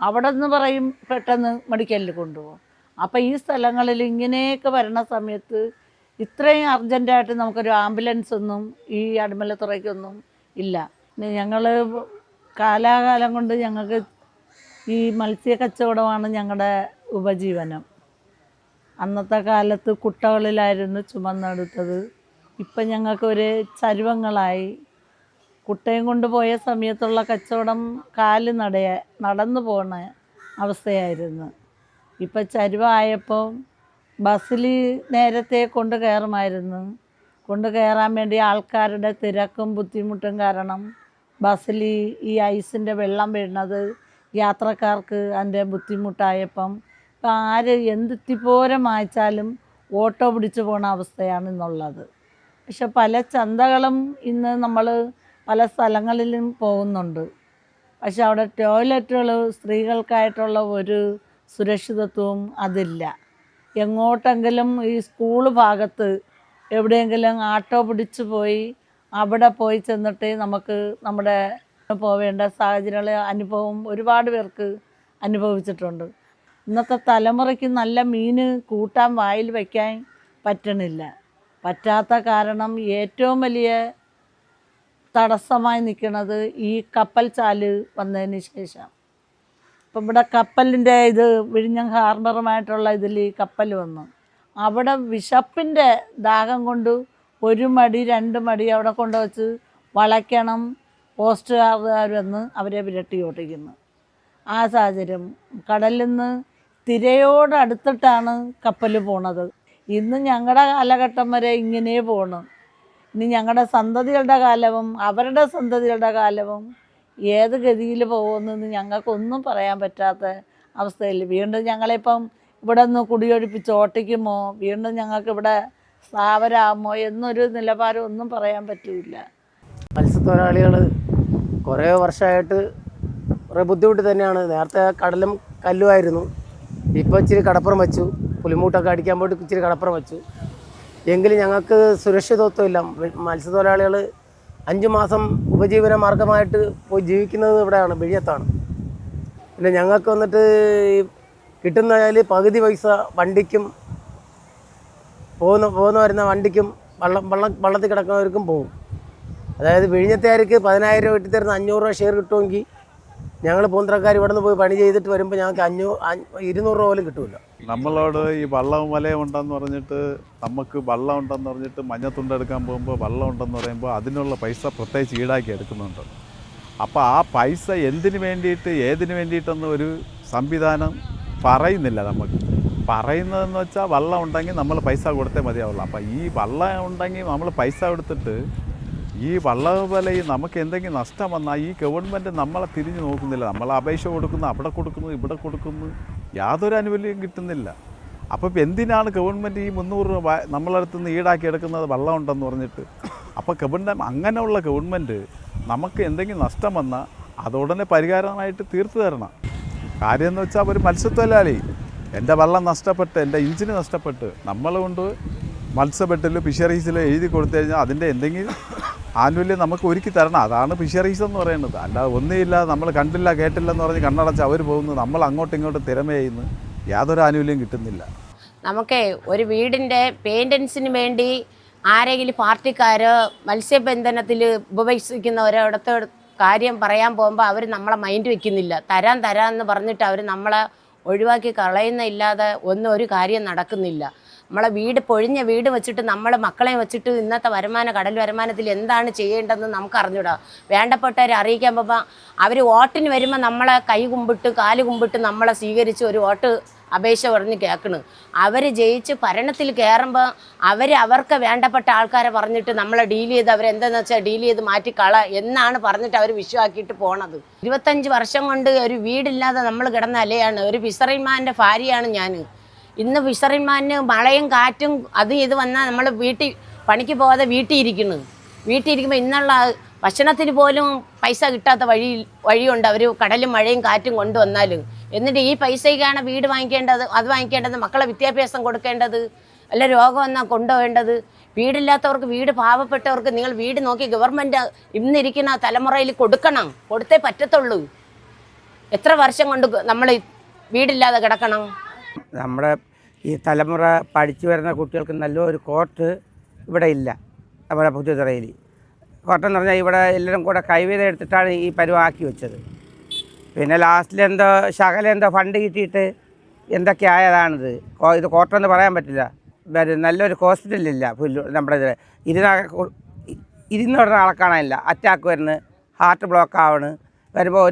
അവിടെ നിന്ന് പറയും പെട്ടെന്ന് മെഡിക്കലിൽ കൊണ്ടുപോകും. അപ്പോൾ ഈ സ്ഥലങ്ങളിൽ ഇങ്ങനെയൊക്കെ വരണ സമയത്ത് ഇത്രയും അർജൻറ്റായിട്ട് നമുക്കൊരു ആംബുലൻസ് ഒന്നും ഈ അടിമലത്തുറയ്ക്കൊന്നും ഇല്ല. ഞങ്ങൾ കാലാകാലം കൊണ്ട് ഞങ്ങൾക്ക് ഈ മത്സ്യ കച്ചവടമാണ് ഞങ്ങളുടെ ഉപജീവനം. അന്നത്തെ കാലത്ത് കുട്ടകളിലായിരുന്നു ചുമന്നെടുത്തത്. ഇപ്പം ഞങ്ങൾക്കൊരു ചരുവങ്ങളായി. കുട്ടയും കൊണ്ടുപോയ സമയത്തുള്ള കച്ചവടം നടന്നു പോകുന്ന അവസ്ഥയായിരുന്നു. ഇപ്പം ചരുവായപ്പോൾ ബസ്സിൽ നേരത്തെ കൊണ്ട് കയറുമായിരുന്നു. കൊണ്ട് കയറാൻ വേണ്ടി ആൾക്കാരുടെ തിരക്കും ബുദ്ധിമുട്ടും കാരണം ബസ്സിൽ ഈ ഐസിൻ്റെ വെള്ളം വീഴുന്നത് യാത്രക്കാർക്ക് അതിൻ്റെ ബുദ്ധിമുട്ടായപ്പം ഇപ്പം ആര് എന്തിപ്പോരം വായിച്ചാലും ഓട്ടോ പിടിച്ച് പോകുന്ന അവസ്ഥയാണ് ഇന്നുള്ളത്. പക്ഷെ പല ചന്തകളും ഇന്ന് നമ്മൾ പല സ്ഥലങ്ങളിലും പോകുന്നുണ്ട്. പക്ഷെ അവിടെ ടോയ്ലറ്റുകൾ സ്ത്രീകൾക്കായിട്ടുള്ള ഒരു സുരക്ഷിതത്വവും അതില്ല. എങ്ങോട്ടെങ്കിലും ഈ സ്കൂൾ ഭാഗത്ത് എവിടെയെങ്കിലും ആട്ടോ പിടിച്ച് പോയി അവിടെ പോയി ചെന്നിട്ട് നമുക്ക് നമ്മുടെ പോവേണ്ട അനുഭവം ഒരുപാട് പേർക്ക് അനുഭവിച്ചിട്ടുണ്ട്. ഇന്നത്തെ തലമുറയ്ക്ക് നല്ല മീൻ കൂട്ടാൻ വായിൽ വയ്ക്കാൻ പറ്റണില്ല. പറ്റാത്ത കാരണം ഏറ്റവും വലിയ തടസ്സമായി നിൽക്കുന്നത് ഈ കപ്പൽ ചാല് വന്നതിന് ശേഷം. ഇപ്പം ഇവിടെ കപ്പലിൻ്റെ ഇത് വിഴിഞ്ഞം ഹാർബറുമായിട്ടുള്ള ഇതിൽ ഈ കപ്പൽ വന്നു. അവിടെ വിശപ്പിൻ്റെ ദാഹം കൊണ്ട് 1 മടി 2 മടി അവിടെ കൊണ്ടുവച്ച് വളയ്ക്കണം. പോസ്റ്റുകാർ വന്ന് അവരെ വിരട്ടി ഓട്ടിക്കുന്നു. ആ സാഹചര്യം കടലിൽ നിന്ന് തിരയോടടുത്തിട്ടാണ് കപ്പൽ പോണത്. ഇന്ന് ഞങ്ങളുടെ കാലഘട്ടം വരെ ഇങ്ങനെ പോകണം. ഇനി ഞങ്ങളുടെ സന്തതികളുടെ കാലവും അവരുടെ സന്തതികളുടെ കാലവും ഏത് ഗതിയിൽ പോകുമെന്ന് ഞങ്ങൾക്കൊന്നും പറയാൻ പറ്റാത്ത അവസ്ഥയിൽ വീണ്ടും ഞങ്ങളിപ്പം ഇവിടെ നിന്ന് കുടിയൊഴിപ്പിച്ച് ഓട്ടിക്കുമോ, വീണ്ടും ഞങ്ങൾക്ക് ഇവിടെ സ്ഥാവരമാമോ എന്നൊരു നിലവാരം ഒന്നും പറയാൻ പറ്റില്ല. മത്സ്യത്തൊഴിലാളികൾ കുറേ വർഷമായിട്ട് കുറേ ബുദ്ധിമുട്ട് തന്നെയാണ്. നേരത്തെ കടലും കല്ലുമായിരുന്നു. ഇപ്പോൾ ഇച്ചിരി കടപ്പുറം വെച്ചു. പുലിമൂട്ടൊക്കെ അടിക്കാൻ പോയിട്ട് ഇച്ചിരി കടപ്പുറം വെച്ചു. എങ്കിലും ഞങ്ങൾക്ക് സുരക്ഷിതത്വമില്ല. മത്സ്യത്തൊഴിലാളികൾ 5 മാസം ഉപജീവന മാർഗമായിട്ട് പോയി ജീവിക്കുന്നത് ഇവിടെയാണ്, വിഴിഞ്ഞത്താണ്. പിന്നെ ഞങ്ങൾക്ക് വന്നിട്ട് കിട്ടുന്നതിൽ പകുതി പൈസ വണ്ടിക്കും പോകുന്ന വരുന്ന വണ്ടിക്കും വള്ളത്തിൽ കിടക്കുന്നവർക്കും പോകും. അതായത് വിഴിഞ്ഞത്തുകാർക്ക് 10,000 രൂപ കിട്ടിത്തരുന്ന 500 രൂപ ഷെയർ കിട്ടുമെങ്കിൽ ഞങ്ങൾ പൂന്തറക്കാർ ഇവിടെ നിന്ന് പോയി പണി ചെയ്തിട്ട് വരുമ്പോൾ ഞങ്ങൾക്ക് 200 രൂപ പോലും കിട്ടില്ല. നമ്മളോട് ഈ വള്ളവും വലയും ഉണ്ടെന്ന് പറഞ്ഞിട്ട് നമുക്ക് വള്ളം ഉണ്ടെന്ന് പറഞ്ഞിട്ട് മഞ്ഞത്തുണ്ടെടുക്കാൻ പോകുമ്പോൾ വള്ളം ഉണ്ടെന്ന് പറയുമ്പോൾ അതിനുള്ള പൈസ പ്രത്യേകിച്ച് ഈടാക്കി എടുക്കുന്നുണ്ട്. അപ്പോൾ ആ പൈസ എന്തിനു വേണ്ടിയിട്ട് ഏതിനു വേണ്ടിയിട്ടൊന്നും ഒരു സംവിധാനം പറയുന്നില്ല. നമുക്ക് പറയുന്നതെന്ന് വെച്ചാൽ വള്ളം ഉണ്ടെങ്കിൽ നമ്മൾ പൈസ കൊടുത്തേ മതിയാവുള്ളൂ. അപ്പോൾ ഈ വള്ളം ഉണ്ടെങ്കിൽ നമ്മൾ പൈസ കൊടുത്തിട്ട് ഈ വള്ളവലയിൽ നമുക്ക് എന്തെങ്കിലും നഷ്ടം വന്നാൽ ഈ ഗവൺമെൻറ് നമ്മളെ തിരിഞ്ഞു നോക്കുന്നില്ല. നമ്മൾ അപേക്ഷ കൊടുക്കുന്നു, അവിടെ കൊടുക്കുന്നു, ഇവിടെ കൊടുക്കുന്നു, യാതൊരു ആനുകൂല്യം കിട്ടുന്നില്ല. അപ്പോൾ ഇപ്പം എന്തിനാണ് ഗവൺമെൻറ് ഈ 300 രൂപ നമ്മളടുത്ത് നിന്ന് ഈടാക്കി എടുക്കുന്നത് വള്ളം ഉണ്ടെന്ന് പറഞ്ഞിട്ട്? അപ്പോൾ അങ്ങനെയുള്ള ഗവൺമെൻറ് നമുക്ക് എന്തെങ്കിലും നഷ്ടം വന്നാൽ അതുടനെ പരിഹാരമായിട്ട് തീർത്തു തരണം. കാര്യം എന്ന് വെച്ചാൽ ഒരു മത്സ്യത്തൊഴിലാളി എൻ്റെ വള്ളം നഷ്ടപ്പെട്ട് എൻ്റെ ഇഞ്ചിന് നഷ്ടപ്പെട്ട് നമ്മൾ കൊണ്ട് മത്സ്യബെട്ടിലോ ഫിഷറീസിലോ എഴുതി കൊടുത്തു കഴിഞ്ഞാൽ അതിൻ്റെ എന്തെങ്കിലും ആനുകൂല്യം നമുക്ക് ഒരുക്കി തരണം. അതാണ് ഫിഷറീസ് എന്ന് പറയുന്നത്. അല്ലാതെ ഒന്നുമില്ല നമ്മൾ കണ്ടില്ല കേട്ടില്ലെന്ന് പറഞ്ഞ് കണ്ണടച്ച് അവർ പോകുന്നു, നമ്മൾ അങ്ങോട്ടും ഇങ്ങോട്ടും തിരമേ ചെയ്യുന്നു, യാതൊരു ആനുകൂല്യം കിട്ടുന്നില്ല. നമുക്ക് ഒരു വീടിൻ്റെ പെയിൻ്റൻസിന് വേണ്ടി ആരെങ്കിലും പാർട്ടിക്കാർ മത്സ്യബന്ധനത്തിൽ ഉപവസിക്കുന്ന ഒരിടത്ത് കാര്യം പറയാൻ പോകുമ്പോൾ അവർ നമ്മളെ മൈൻഡ് വയ്ക്കുന്നില്ല. തരാമെന്ന് പറഞ്ഞിട്ട് അവർ നമ്മളെ ഒഴിവാക്കി കളയുന്നില്ലാതെ ഒരു കാര്യം നടക്കുന്നില്ല. നമ്മളെ പൊഴിഞ്ഞ വീട് വെച്ചിട്ട് നമ്മളെ മക്കളെയും വെച്ചിട്ട് ഇന്നത്തെ കടൽ വരുമാനത്തിൽ എന്താണ് ചെയ്യേണ്ടതെന്ന് നമുക്ക് അറിഞ്ഞൂടാ. വേണ്ടപ്പെട്ടവരെ അറിയിക്കാൻ പോകുമ്പോൾ അവർ വോട്ടിന് വരുമ്പോൾ നമ്മളെ കൈ കുമ്പിട്ട് കാല് കുമ്പിട്ട് നമ്മളെ സ്വീകരിച്ച് ഒരു വോട്ട് അപേക്ഷ പറഞ്ഞ് കേൾക്കണ്. അവർ ജയിച്ച് ഭരണത്തിൽ കയറുമ്പോൾ അവർക്ക് വേണ്ടപ്പെട്ട ആൾക്കാരെ പറഞ്ഞിട്ട് നമ്മളെ ഡീൽ ചെയ്ത് അവരെന്താണെന്ന് വെച്ചാൽ ഡീൽ ചെയ്ത് മാറ്റിക്കള എന്നാണ് പറഞ്ഞിട്ട് അവർ വിഷയമാക്കിയിട്ട് പോണത്. 25 വർഷം കൊണ്ട് ഒരു വീടില്ലാതെ നമ്മൾ കിടന്ന അലയാണ്. ഒരു ഫിഷറിൻമാൻ്റെ ഭാര്യയാണ് ഞാൻ. ഇന്ന് ഫിഷറിൻമാന് മഴയും കാറ്റും ഇത് വന്നാൽ നമ്മൾ വീട്ടിൽ പണിക്ക് പോകാതെ വീട്ടിൽ ഇരിക്കുമ്പോൾ ഇന്നുള്ള ഭക്ഷണത്തിന് പോലും പൈസ കിട്ടാത്ത വഴിയുണ്ട്. അവർ കടലും മഴയും കാറ്റും കൊണ്ടുവന്നാൽ. എന്നിട്ട് ഈ പൈസയ്ക്കാണ് വീട് വാങ്ങിക്കേണ്ടത്, അത് വാങ്ങിക്കേണ്ടത്, മക്കളെ വിദ്യാഭ്യാസം കൊടുക്കേണ്ടത്, അല്ല രോഗം വന്നാൽ കൊണ്ടുപോകേണ്ടത്. വീടില്ലാത്തവർക്ക്, വീട് പാവപ്പെട്ടവർക്ക് നിങ്ങൾ വീട് നോക്കി ഗവൺമെൻറ് ഇന്നിരിക്കുന്ന തലമുറയിൽ കൊടുത്തേ പറ്റത്തുള്ളൂ. എത്ര വർഷം കൊണ്ട് നമ്മൾ വീടില്ലാതെ കിടക്കണം? നമ്മുടെ ഈ തലമുറ പഠിച്ചു വരുന്ന കുട്ടികൾക്ക് നല്ലൊരു കോർട്ട് ഇവിടെ ഇല്ല. നമ്മുടെ പുതുതറയിൽ കോർട്ടെന്ന് പറഞ്ഞാൽ ഇവിടെ എല്ലാവരും കൂടെ കൈവീതം എടുത്തിട്ടാണ് ഈ പരുവാക്കി വെച്ചത്. പിന്നെ ലാസ്റ്റിൽ എന്തോ ഫണ്ട് കിട്ടിയിട്ട് എന്തൊക്കെ ആയതാണിത്. ഇത് കോർട്ടെന്ന് പറയാൻ പറ്റില്ല. നല്ലൊരു ഹോസ്പിറ്റലില്ല. നമ്മുടെ ഇരുന്നൂറ് ആളെ കാണാനില്ല. അറ്റാക്ക് വരുന്നു, ഹാർട്ട് ബ്ലോക്ക് ആവണ്, വരുമ്പോൾ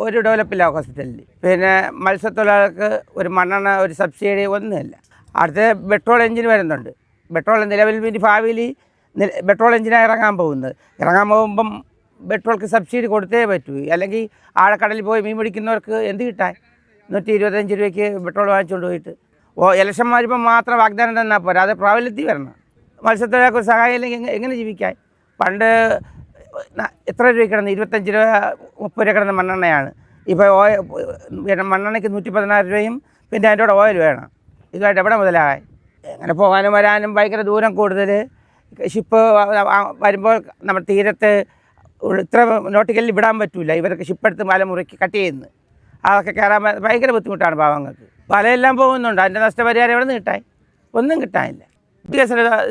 ഒരു ഡെവലപ്പില്ല ഹോസ്പിറ്റലിൽ. പിന്നെ മത്സ്യത്തൊഴിലാളികൾക്ക് ഒരു മണ്ണെണ്ണ ഒരു സബ്സിഡി ഒന്നുമില്ല. അടുത്ത പെട്രോൾ എഞ്ചിൻ വരുന്നുണ്ട്. പെട്രോൾ നിലവിൽ ഭാവിയിൽ പെട്രോൾ എഞ്ചിനാണ് ഇറങ്ങാൻ പോകുമ്പം പെട്രോൾക്ക് സബ്സിഡി കൊടുത്തേ പറ്റൂ. അല്ലെങ്കിൽ ആഴക്കടലിൽ പോയി മീൻ പിടിക്കുന്നവർക്ക് എന്ത് കിട്ടാൻ? 125 രൂപയ്ക്ക് പെട്രോൾ വാങ്ങിച്ചുകൊണ്ട് പോയിട്ട് ഇലക്ഷൻ വരുമ്പോൾ മാത്രം വാഗ്ദാനം തന്നാൽ പോരാ, അത് പ്രാബല്യത്തിൽ വരണം. മത്സ്യത്തൊഴിലാളികൾക്ക് സഹായം ഇല്ലെങ്കിൽ എങ്ങനെ ജീവിക്കാൻ? പണ്ട് എത്ര രൂപ കിടന്ന് 25 രൂപ 30 രൂപ കിടന്ന മണ്ണെണ്ണയാണ്. ഇപ്പോൾ മണ്ണെണ്ണയ്ക്ക് 116 രൂപയും പിന്നെ അതിൻ്റെ കൂടെ ഓയിൽ വേണം. ഇതുമായിട്ട് എവിടെ മുതലാകാൻ? അങ്ങനെ പോകാനും വരാനും ഭയങ്കര ദൂരം കൂടുതൽ. ഷിപ്പ് വരുമ്പോൾ നമ്മുടെ തീരത്ത് ഇത്ര നോട്ടിക്കലിൽ വിടാൻ പറ്റില്ല. ഇവർക്ക് ഷിപ്പെടുത്ത് മലമുറിക്ക് കട്ട് ചെയ്യുന്നു. അതൊക്കെ കയറാൻ ഭയങ്കര ബുദ്ധിമുട്ടാണ് പാവങ്ങൾക്ക്. വലയെല്ലാം പോകുന്നുണ്ട്. അതിൻ്റെ നഷ്ടപരിഹാരം എവിടെ നിന്ന് കിട്ടാൻ? ഒന്നും കിട്ടാനില്ല.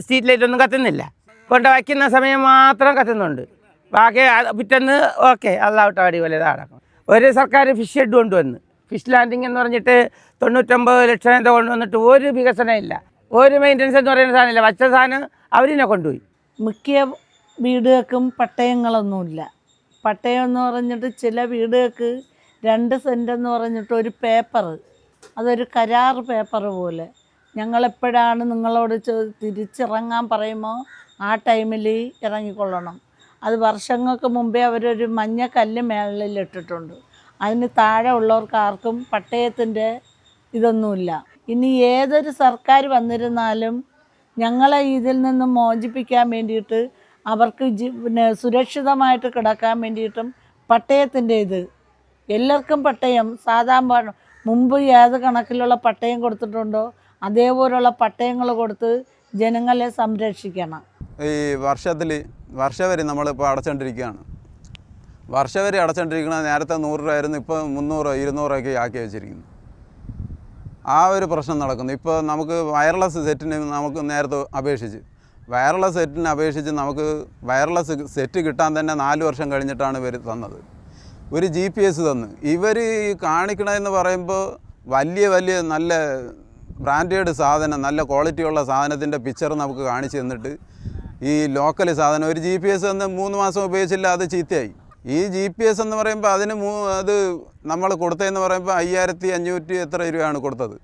സ്ട്രീറ്റ് ലൈറ്റ് ഒന്നും കത്തുന്നില്ല. കൊണ്ട് വയ്ക്കുന്ന സമയം മാത്രം കത്തുന്നുണ്ട്. ബാക്കി പിറ്റേന്ന് ഓക്കെ അല്ലാവട്ടെ അടി പോലെ ഇതാടക്കും. ഒരു സർക്കാർ ഫിഷ് ഷെഡ് കൊണ്ടുവന്ന് ഫിഷ് ലാൻഡിങ് എന്ന് പറഞ്ഞിട്ട് 99 ലക്ഷം എന്തോ കൊണ്ടുവന്നിട്ട് ഒരു വികസനം ഇല്ല. ഒരു മെയിൻ്റനൻസ് എന്ന് പറയുന്ന സാധനമില്ല. വച്ച സാധനം അവരിനെ കൊണ്ടുപോയി. മിക്ക വീടുകൾക്കും പട്ടയങ്ങളൊന്നുമില്ല. പട്ടയം എന്ന് പറഞ്ഞിട്ട് ചില വീടുകൾക്ക് 2 സെൻറ്റ് എന്ന് പറഞ്ഞിട്ട് ഒരു പേപ്പർ, അതൊരു കരാർ പേപ്പർ പോലെ. ഞങ്ങളെപ്പോഴാണ് നിങ്ങളോട് തിരിച്ചിറങ്ങാൻ പറയുമ്പോൾ ആ ടൈമിൽ ഇറങ്ങിക്കൊള്ളണം. അത് വർഷങ്ങൾക്ക് മുമ്പേ അവരൊരു മഞ്ഞ കല്ല് മേളിലിട്ടിട്ടുണ്ട്. അതിന് താഴെ ഉള്ളവർക്ക് ആർക്കും പട്ടയത്തിൻ്റെ ഇതൊന്നുമില്ല. ഇനി ഏതൊരു സർക്കാർ വന്നിരുന്നാലും ഞങ്ങളെ ഇതിൽ നിന്നും മോചിപ്പിക്കാൻ വേണ്ടിയിട്ട് അവർക്ക് പിന്നെ സുരക്ഷിതമായിട്ട് കിടക്കാൻ വേണ്ടിയിട്ടും പട്ടയത്തിൻ്റെ ഇത് എല്ലാവർക്കും പട്ടയം സാധാരണ മുമ്പ് ഏത് കണക്കിലുള്ള പട്ടയം കൊടുത്തിട്ടുണ്ടോ അതേപോലുള്ള പട്ടയങ്ങൾ കൊടുത്ത് ജനങ്ങളെ സംരക്ഷിക്കണം. ഈ വർഷവരി നമ്മളിപ്പോൾ അടച്ചുകൊണ്ടിരിക്കുകയാണ്. വർഷവരി അടച്ചുകൊണ്ടിരിക്കുന്നത് നേരത്തെ 100 രൂപയായിരുന്നു, ഇപ്പോൾ 300 200 ആക്കി വെച്ചിരിക്കുന്നു. ആ ഒരു പ്രശ്നം നടക്കുന്നു. ഇപ്പോൾ നമുക്ക് വയർലെസ് സെറ്റിന് നമുക്ക് നേരത്തെ അപേക്ഷിച്ച് നമുക്ക് വയർലെസ് സെറ്റ് കിട്ടാൻ തന്നെ 4 വർഷം കഴിഞ്ഞിട്ടാണ് ഇവർ തന്നത്. ഒരു GPS തന്ന് ഇവർ ഈ കാണിക്കണമെന്ന് പറയുമ്പോൾ വലിയ നല്ല ബ്രാൻഡഡ് സാധനം, നല്ല ക്വാളിറ്റിയുള്ള സാധനത്തിൻ്റെ പിക്ചർ നമുക്ക് കാണിച്ചു തന്നിട്ട് ഈ ലോക്കൽ സാധനം ഒരു GPS തന്ന് 3 മാസം ഉപയോഗിച്ചില്ല, അത് ചീത്തയായി. ഈ GPS എന്ന് പറയുമ്പോൾ അത് നമ്മൾ കൊടുത്തതെന്ന് പറയുമ്പോൾ 5500 എത്ര രൂപയാണ് കൊടുത്തത്.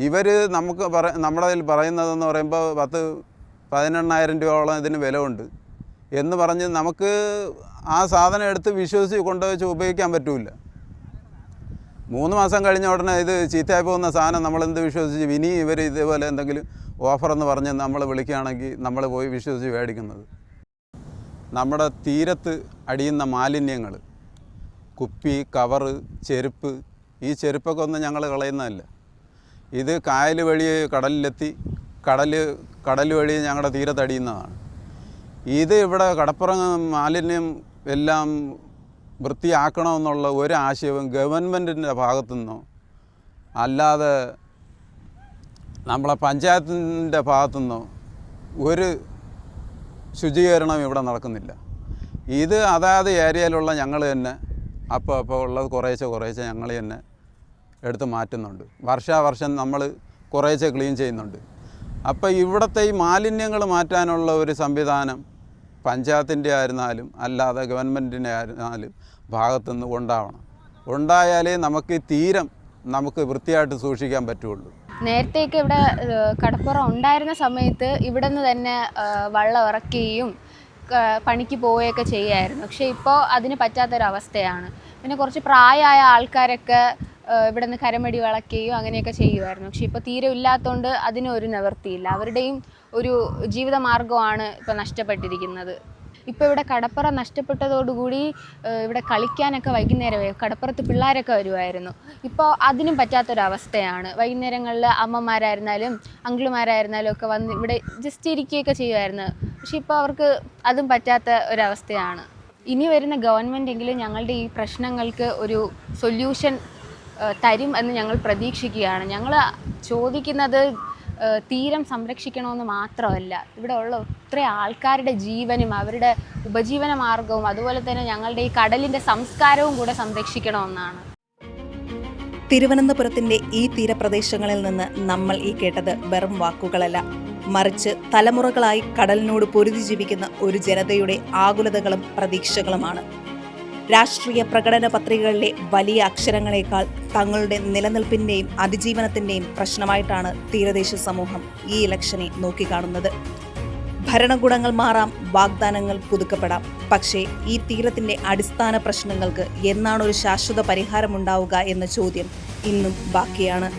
ഇവർ നമ്മുടെ കയ്യിൽ പറയുന്നതെന്ന് പറയുമ്പോൾ 18,000 രൂപയോളം ഇതിന് വില ഉണ്ട് എന്ന് പറഞ്ഞ് നമുക്ക് ആ സാധനം എടുത്ത് വിശ്വസിച്ച് കൊണ്ടുവച്ച് ഉപയോഗിക്കാൻ പറ്റില്ല. 3 മാസം കഴിഞ്ഞ ഉടനെ ഇത് ചീത്തയായി പോകുന്ന സാധനം നമ്മളെന്ത് വിശ്വസിച്ച് ഇനി ഇവർ ഇതേപോലെ എന്തെങ്കിലും ഓഫറെന്ന് പറഞ്ഞ് നമ്മൾ വിളിക്കുകയാണെങ്കിൽ നമ്മൾ പോയി വിശ്വസിച്ച് മേടിക്കുന്നത്. നമ്മുടെ തീരത്ത് അടിയുന്ന മാലിന്യങ്ങൾ, കുപ്പി, കവറ്, ചെരുപ്പ്, ഈ ചെരുപ്പൊക്കെ ഒന്നും ഞങ്ങൾ കളയുന്നതല്ല. ഇത് കായൽ വഴി കടലിലെത്തി കടൽ വഴി ഞങ്ങളുടെ തീരത്തടിയുന്നതാണ്. ഇത് ഇവിടെ കടപ്പുറം മാലിന്യം എല്ലാം വൃത്തിയാക്കണമെന്നുള്ള ഒരു ആശയവും ഗവൺമെൻറ്റിൻ്റെ ഭാഗത്തുനിന്നോ അല്ലാതെ നമ്മളെ പഞ്ചായത്തിൻ്റെ ഭാഗത്തുനിന്നോ ഒരു ശുചീകരണം ഇവിടെ നടക്കുന്നില്ല. ഇത് അതാത് ഏരിയയിലുള്ള ഞങ്ങൾ തന്നെ അപ്പോൾ ഉള്ളത് കുറേശ്ശെ ഞങ്ങൾ തന്നെ എടുത്ത് മാറ്റുന്നുണ്ട്. വർഷാവർഷം നമ്മൾ കുറേശ്ശെ ക്ലീൻ ചെയ്യുന്നുണ്ട്. അപ്പോൾ ഇവിടുത്തെ ഈ മാലിന്യങ്ങൾ മാറ്റാനുള്ള ഒരു സംവിധാനം പഞ്ചായത്തിൻ്റെ ആയിരുന്നാലും അല്ലാതെ ഗവൺമെൻറ്റിൻ്റെ ആയിരുന്നാലും ഭാഗത്തുനിന്ന് ഉണ്ടാവണം. ഉണ്ടായാലേ നമുക്ക് തീരം നമുക്ക് വൃത്തിയായിട്ട് സൂക്ഷിക്കാൻ പറ്റുള്ളൂ. നേരത്തെയൊക്കെ ഇവിടെ കടപ്പുറം ഉണ്ടായിരുന്ന സമയത്ത് ഇവിടെ നിന്ന് തന്നെ വള്ളം ഇറക്കുകയും പണിക്ക് പോവുകയൊക്കെ ചെയ്യുമായിരുന്നു. പക്ഷേ ഇപ്പോൾ അതിന് പറ്റാത്തൊരവസ്ഥയാണ്. പിന്നെ കുറച്ച് പ്രായമായ ആൾക്കാരൊക്കെ ഇവിടെ നിന്ന് കരമടി വളയ്ക്കുകയും അങ്ങനെയൊക്കെ ചെയ്യുമായിരുന്നു. പക്ഷേ ഇപ്പോൾ തീരെ ഇല്ലാത്തതുകൊണ്ട് അതിനൊരു നിവൃത്തിയില്ല. അവരുടെയും ഒരു ജീവിതമാർഗ്ഗമാണ് ഇപ്പോൾ നഷ്ടപ്പെട്ടിരിക്കുന്നത്. ഇപ്പോൾ ഇവിടെ കടപ്പുറം നഷ്ടപ്പെട്ടതോടുകൂടി ഇവിടെ കളിക്കാനൊക്കെ വൈകുന്നേരമേ കടപ്പുറത്ത് പിള്ളേരൊക്കെ വരുമായിരുന്നു. ഇപ്പോൾ അതിനും പറ്റാത്തൊരവസ്ഥയാണ്. വൈകുന്നേരങ്ങളിൽ അമ്മമാരായിരുന്നാലും അങ്കിളുമാരായിരുന്നാലും ഒക്കെ വന്ന് ഇവിടെ ജസ്റ്റ് ഇരിക്കുകയൊക്കെ ചെയ്യുമായിരുന്നു. പക്ഷെ ഇപ്പോൾ അവർക്ക് അതും പറ്റാത്ത ഒരവസ്ഥയാണ്. ഇനി വരുന്ന ഗവൺമെൻറ്റെങ്കിലും ഞങ്ങളുടെ ഈ പ്രശ്നങ്ങൾക്ക് ഒരു സൊല്യൂഷൻ തരും എന്ന് ഞങ്ങൾ പ്രതീക്ഷിക്കുകയാണ്. ഞങ്ങൾ ചോദിക്കുന്നത് തീരം സംരക്ഷിക്കണമെന്ന് മാത്രമല്ല, ഇവിടെ ഉള്ള ഒത്തിരി ആൾക്കാരുടെ ജീവനും അവരുടെ ഉപജീവന മാർഗവും അതുപോലെ തന്നെ ഞങ്ങളുടെ ഈ കടലിൻ്റെ സംസ്കാരവും കൂടെ സംരക്ഷിക്കണമെന്നാണ്. തിരുവനന്തപുരത്തിന്റെ ഈ തീരപ്രദേശങ്ങളിൽ നിന്ന് നമ്മൾ ഈ കേട്ടത് വെറും വാക്കുകളല്ല, മറിച്ച് തലമുറകളായി കടലിനോട് പൊരുതി ജീവിക്കുന്ന ഒരു ജനതയുടെ ആകുലതകളും പ്രതീക്ഷകളുമാണ്. രാഷ്ട്രീയ പ്രകടന പത്രികകളിലെ വലിയ അക്ഷരങ്ങളെക്കാൾ തങ്ങളുടെ നിലനിൽപ്പിന്റെയും അതിജീവനത്തിന്റെയും പ്രശ്നമായിട്ടാണ് തീരദേശ സമൂഹം ഈ ഇലക്ഷനെ നോക്കിക്കാണുന്നത്. ഭരണകൂടങ്ങൾ മാറാം, വാഗ്ദാനങ്ങൾ പുതുക്കപ്പെടാം, പക്ഷേ ഈ തീരത്തിന്റെ അടിസ്ഥാന പ്രശ്നങ്ങൾക്ക് എന്നാണൊരു ശാശ്വത പരിഹാരമുണ്ടാവുക എന്ന ചോദ്യം ഇന്നും ബാക്കിയാണ്.